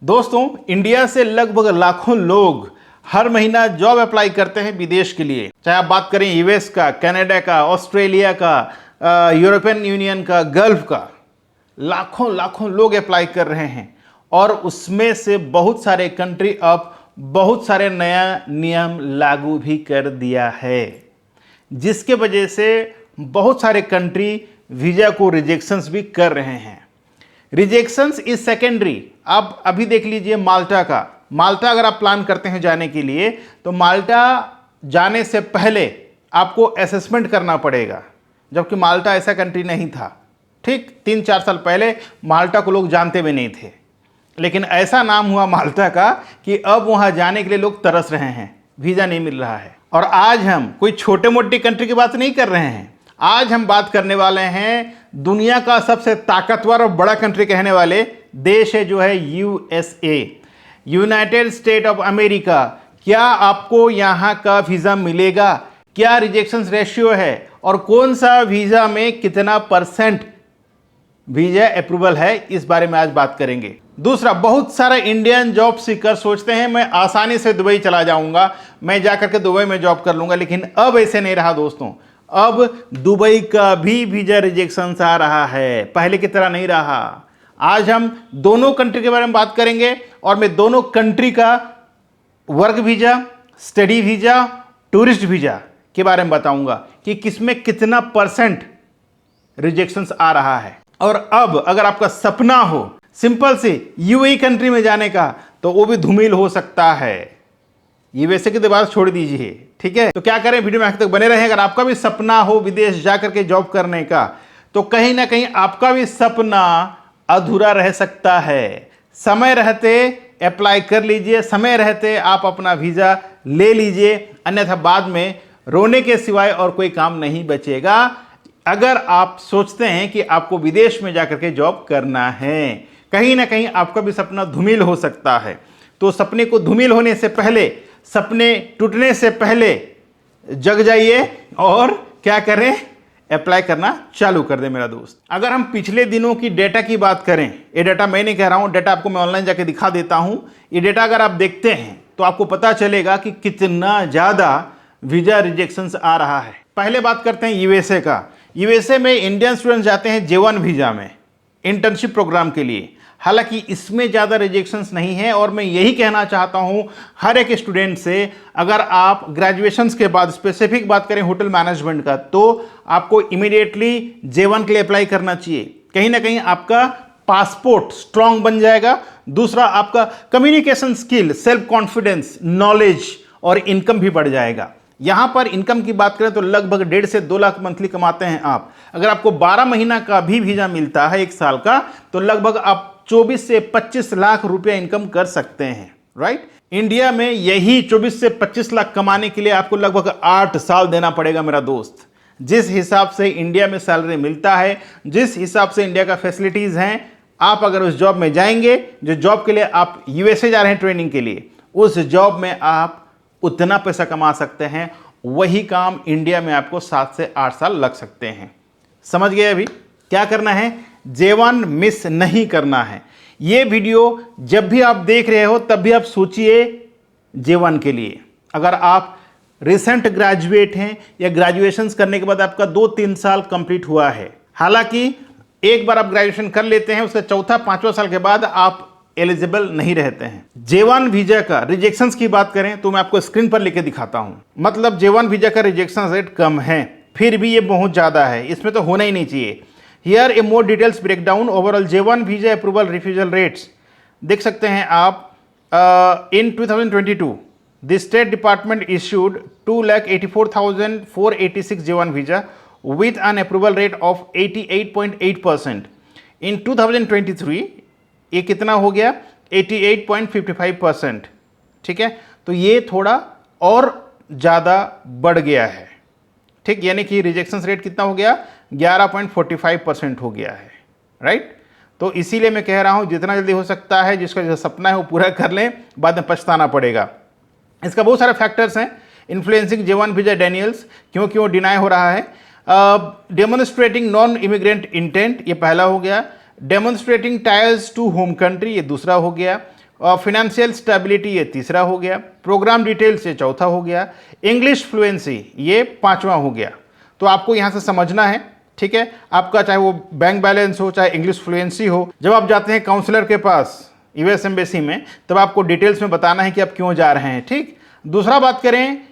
दोस्तों, इंडिया से लगभग लाखों लोग हर महीना जॉब अप्लाई करते हैं विदेश के लिए। चाहे आप बात करें यूएस का, कनाडा का, ऑस्ट्रेलिया का, यूरोपियन यूनियन का, गल्फ का, लाखों लाखों लोग अप्लाई कर रहे हैं। और उसमें से बहुत सारे कंट्री अब बहुत सारे नया नियम लागू भी कर दिया है, जिसके वजह से बहुत सारे कंट्री वीज़ा को रिजेक्शंस भी कर रहे हैं। Rejections is secondary. आप अभी देख लीजिए माल्टा का। माल्टा अगर आप प्लान करते हैं जाने के लिए, तो माल्टा जाने से पहले आपको असेसमेंट करना पड़ेगा, जबकि माल्टा ऐसा कंट्री नहीं था। ठीक 3-4 साल पहले माल्टा को लोग जानते भी नहीं थे, लेकिन ऐसा नाम हुआ माल्टा का कि अब वहाँ जाने के लिए लोग तरस रहे हैं, वीज़ा नहीं मिल रहा है। और आज हम कोई छोटे मोटी कंट्री की बात नहीं कर रहे हैं, आज हम बात करने वाले हैं दुनिया का सबसे ताकतवर और बड़ा कंट्री कहने वाले देश है, जो है USA, United state of America. क्या आपको यहाँ का वीज़ा मिलेगा? क्या रिजेक्शन रेशियो है? और कौन सा वीज़ा में कितना % वीज़ा अप्रूवल है, इस बारे में आज बात करेंगे। दूसरा, बहुत सारा इंडियन जॉब सीकर सोचते हैं मैं आसानी से दुबई चला जाऊंगा, मैं जाकर के दुबई में जॉब कर लूंगा, लेकिन अब ऐसे नहीं रहा दोस्तों। अब दुबई का भी वीज़ा रिजेक्शन आ रहा है, पहले की तरह नहीं रहा। आज हम दोनों कंट्री के बारे में बात करेंगे और मैं दोनों कंट्री का work visa, study visa, tourist visa के बारे में बताऊंगा कि किसमें कितना % रिजेक्शंस आ रहा है। और अब अगर आपका सपना हो सिंपल से यूएई कंट्री में जाने का, तो वो भी धूमिल हो सकता है। यूएसए की तो बात छोड़ दीजिए, ठीक है। तो क्या करें, वीडियो में आखिर तक बने रहें। अगर आपका भी सपना हो विदेश जाकर के जॉब करने का, तो कहीं ना कहीं आपका भी सपना अधूरा रह सकता है। समय रहते अप्लाई कर लीजिए, समय रहते आप अपना वीज़ा ले लीजिए, अन्यथा बाद में रोने के सिवाय और कोई काम नहीं बचेगा। अगर आप सोचते हैं कि आपको विदेश में जाकर के जॉब करना है, कहीं ना कहीं आपका भी सपना धूमिल हो सकता है। तो सपने को धूमिल होने से पहले, सपने टूटने से पहले जग जाइए और क्या करें, अप्लाई करना चालू कर दें मेरा दोस्त। अगर हम पिछले दिनों की डेटा की बात करें, ये डेटा मैं नहीं कह रहा हूं, डेटा आपको मैं ऑनलाइन जाके दिखा देता हूं। ये डेटा अगर आप देखते हैं तो आपको पता चलेगा कि कितना ज़्यादा वीज़ा रिजेक्शंस आ रहा है। पहले बात करते हैं यूएसए का। यूएसए में इंडियन स्टूडेंट्स जाते हैं J1 वीज़ा में इंटर्नशिप प्रोग्राम के लिए। हालांकि इसमें ज़्यादा रिजेक्शंस नहीं है, और मैं यही कहना चाहता हूं हर एक स्टूडेंट से, अगर आप ग्रेजुएशंस के बाद स्पेसिफिक बात करें होटल मैनेजमेंट का, तो आपको इमीडिएटली J1 के लिए अप्लाई करना चाहिए। कहीं ना कहीं आपका पासपोर्ट स्ट्रांग बन जाएगा। दूसरा, आपका communication skill, self confidence, knowledge और इनकम भी बढ़ जाएगा। यहां पर इनकम की बात करें तो लगभग 1.5 से 2 लाख मंथली कमाते हैं आप। अगर आपको 12 महीना का भी वीज़ा मिलता है, 1 साल का, तो लगभग आप 24 से 25 लाख रुपया इनकम कर सकते हैं, राइट। इंडिया में यही 24 से 25 लाख कमाने के लिए आपको लगभग 8 साल देना पड़ेगा मेरा दोस्त। जिस हिसाब से इंडिया में सैलरी मिलता है, जिस हिसाब से इंडिया का फैसिलिटीज़ हैं, आप अगर उस जॉब में जाएंगे, जो जॉब के लिए आप यूएसए जा रहे हैं ट्रेनिंग के लिए, उस जॉब में आप उतना पैसा कमा सकते हैं। वही काम इंडिया में आपको 7 से 8 साल लग सकते हैं। समझ गए? अभी क्या करना है, J1 मिस नहीं करना है। ये वीडियो जब भी आप देख रहे हो तब भी आप सोचिए J1 के लिए। अगर आप रिसेंट ग्रेजुएट हैं या ग्रेजुएशंस करने के बाद आपका 2-3 साल कंप्लीट हुआ है, हालांकि एक बार आप ग्रेजुएशन कर लेते हैं, उसके 4-5वां साल के बाद आप एलिजिबल नहीं रहते हैं। J1 वीज़ा का रिजेक्शंस की बात करें तो मैं आपको स्क्रीन पर लिखे दिखाता हूं। मतलब J1 वीज़ा का रिजेक्शन रेट कम है, फिर भी ये बहुत ज़्यादा है, इसमें तो होना ही नहीं चाहिए। Here A more details breakdown overall J1 visa approval refusal rates. देख सकते हैं आप, इन 2022 the state department issued 2,84,486 J1 visa with an approval rate of 88.8%. In 2023 ये कितना हो गया, 88.55%। ठीक है, तो ये थोड़ा और ज़्यादा बढ़ गया है, ठीक, यानी कि रिजेक्शन रेट कितना हो गया, 11.45% हो गया है, राइट। तो इसीलिए मैं कह रहा हूँ जितना जल्दी हो सकता है, जिसका जो सपना है वो पूरा कर लें, बाद में पछताना पड़ेगा। इसका बहुत सारे फैक्टर्स हैं इन्फ्लुएंसिंग J1 वीज़ा डेनियल्स, क्यों डिनाई हो रहा है। डेमोन्स्ट्रेटिंग नॉन इमिग्रेंट इंटेंट, ये पहला हो गया। Demonstrating tiles to home country, ये दूसरा हो गया। और फिनेंशियल स्टेबिलिटी ये तीसरा हो गया, प्रोग्राम डिटेल्स ये चौथा हो गया, इंग्लिश फ्लुएंसी ये पांचवा हो गया। तो आपको यहाँ से समझना है, ठीक है, आपका चाहे वो बैंक बैलेंस हो चाहे इंग्लिश फ्लुएंसी हो, जब आप जाते हैं काउंसलर के पास यूएस एम्बेसी में तब आपको डिटेल्स में बताना है कि आप क्यों जा रहे हैं। ठीक, दूसरा बात करें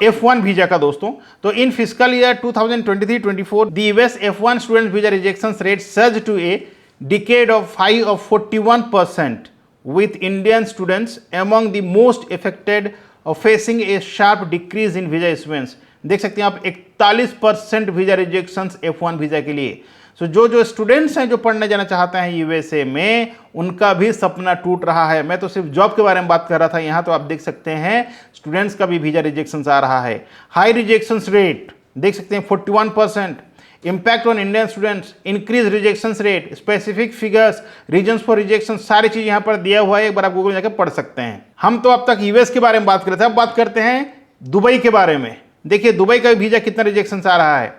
F1 वीजा का दोस्तों, तो in fiscal year 2023-24 the US F1 student visa rejection rate surge to a decade of high of 41% with Indian students among the most affected of facing a sharp decrease in visa issuance। देख सकते हैं आप 41% visa rejections F1 visa के लिए। सो जो students हैं जो पढ़ने जाना चाहते हैं यूएसए में, उनका भी सपना टूट रहा है। मैं तो सिर्फ जॉब के बारे में बात कर रहा था, यहाँ तो आप देख सकते हैं स्टूडेंट्स का भी वीजा रिजेक्शंस आ रहा है। हाई रिजेक्शंस रेट देख सकते हैं 41%। Impact on Indian students, increase rejections rate, specific figures, reasons for rejection, सारी चीज यहाँ पर दिया हुआ है, एक बार आप गूगल में जाकर पढ़ सकते हैं। हम तो अब तक यूएस के बारे में बात कर रहे थे, अब बात करते हैं दुबई के बारे में। देखिए दुबई का वीजा कितना रिजेक्शन आ रहा है।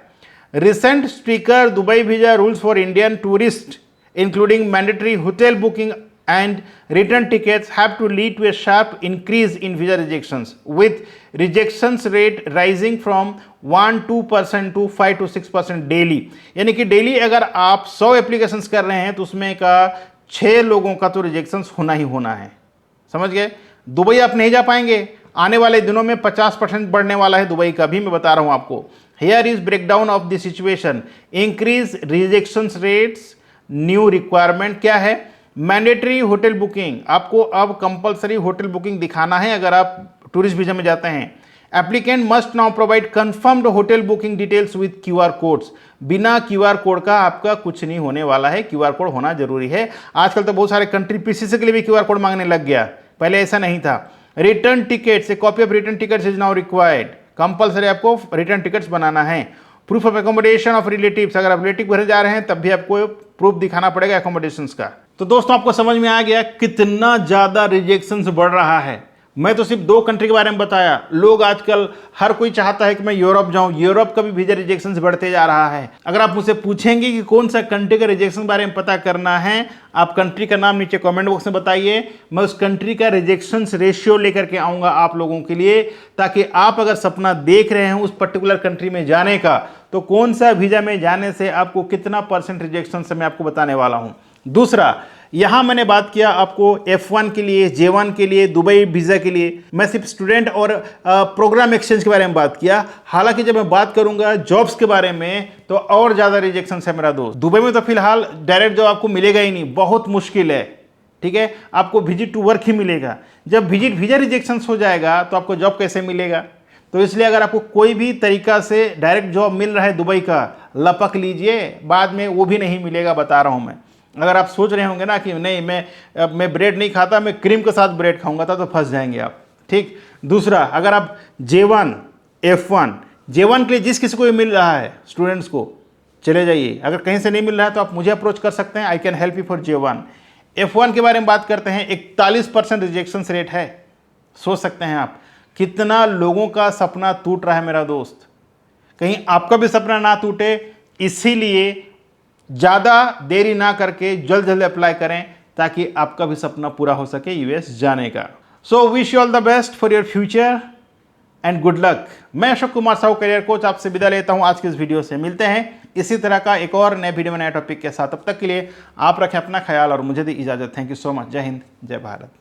Recent speaker Dubai visa rules for Indian tourist including mandatory hotel booking and return tickets have to lead to a sharp increase in visa rejections, with rejections rate rising from 1-2% to 5-6% daily. यानी कि daily अगर आप 100 applications कर रहे हैं तो उसमें का 6 लोगों का तो रिजेक्शंस होना ही होना है। समझ गए? दुबई आप नहीं जा पाएंगे, आने वाले दिनों में 50% बढ़ने वाला है दुबई का भी, मैं बता रहा हूं आपको। Here is breakdown of the situation, increase rejections rates, new requirement क्या है, मैंडेटरी होटल बुकिंग, आपको अब कंपलसरी होटल बुकिंग दिखाना है अगर आप टूरिस्ट वीजा में जाते हैं। Applicant must now provide confirmed hotel booking details with QR codes, बिना क्यूआर कोड का आपका कुछ नहीं होने वाला है, क्यूआर कोड होना जरूरी है। आजकल तो बहुत सारे कंट्री पीसीसी के लिए भी क्यूआर कोड मांगने लग गया, पहले ऐसा नहीं था। Return tickets, A copy of return tickets is now required, compulsory आपको रिटर्न टिकट्स बनाना है। Proof of accommodation of relatives, अगर आप रिलेटिव घर जा रहे हैं तब भी आपको प्रूफ दिखाना पड़ेगा एकोमोडेशंस का। तो दोस्तों आपको समझ में आ गया कितना ज्यादा रिजेक्शंस बढ़ रहा है। मैं तो सिर्फ 2 कंट्री के बारे में बताया, लोग आजकल हर कोई चाहता है कि मैं यूरोप जाऊं, यूरोप का भी वीजा रिजेक्शंस बढ़ते जा रहा है। अगर आप मुझसे पूछेंगे कि कौन सा कंट्री का रिजेक्शन बारे में पता करना है, आप कंट्री का नाम नीचे कमेंट बॉक्स में बताइए, मैं उस कंट्री का रिजेक्शंस रेशियो लेकर के आऊंगा आप लोगों के लिए, ताकि आप अगर सपना देख रहे हैं उस पर्टिकुलर कंट्री में जाने का, तो कौन सा वीजा में जाने से आपको कितना % रिजेक्शन मैं आपको बताने वाला हूं। दूसरा, यहां मैंने बात किया आपको F1 के लिए, J1 के लिए, दुबई वीजा के लिए, मैं सिर्फ स्टूडेंट और प्रोग्राम एक्सचेंज के बारे में बात किया। हालांकि जब मैं बात करूंगा जॉब्स के बारे में तो और ज्यादा रिजेक्शन है मेरा दोस्त। दुबई में तो फिलहाल डायरेक्ट जॉब आपको मिलेगा ही नहीं, बहुत मुश्किल है, ठीक है, आपको विजिट टू वर्क ही मिलेगा। जब विजिट वीजा रिजेक्शन हो जाएगा तो आपको जॉब कैसे मिलेगा? तो इसलिए अगर आपको कोई भी तरीका से डायरेक्ट जॉब मिल रहा है दुबई का, लपक लीजिए, बाद में वो भी नहीं मिलेगा, बता रहा हूं मैं। अगर आप सोच रहे होंगे ना कि नहीं मैं ब्रेड नहीं खाता, मैं क्रीम के साथ ब्रेड खाऊंगा, तो फंस जाएंगे आप। ठीक। दूसरा, अगर आप J1 F1 J1 के लिए जिस किसी को भी मिल रहा है स्टूडेंट्स को, चले जाइए। अगर कहीं से नहीं मिल रहा है तो आप मुझे अप्रोच कर सकते हैं, I can help you for J1। F1 के बारे में बात करते हैं, 41% रिजेक्शन रेट है। सोच सकते हैं आप कितना लोगों का सपना टूट रहा है मेरा दोस्त। कहीं आपका भी सपना ना टूटे, इसीलिए ज़्यादा देरी ना करके जल्द जल्द अप्लाई करें ताकि आपका भी सपना पूरा हो सके यूएस जाने का। So wish you all the best for your future and good luck. मैं अशोक कुमार साहू करियर कोच आपसे विदा लेता हूं आज के इस वीडियो से। मिलते हैं इसी तरह का एक और नए वीडियो में नए टॉपिक के साथ। तब तक के लिए आप रखें अपना ख्याल और मुझे दी इजाज़त। Thank you so much. जय हिंद, जय भारत।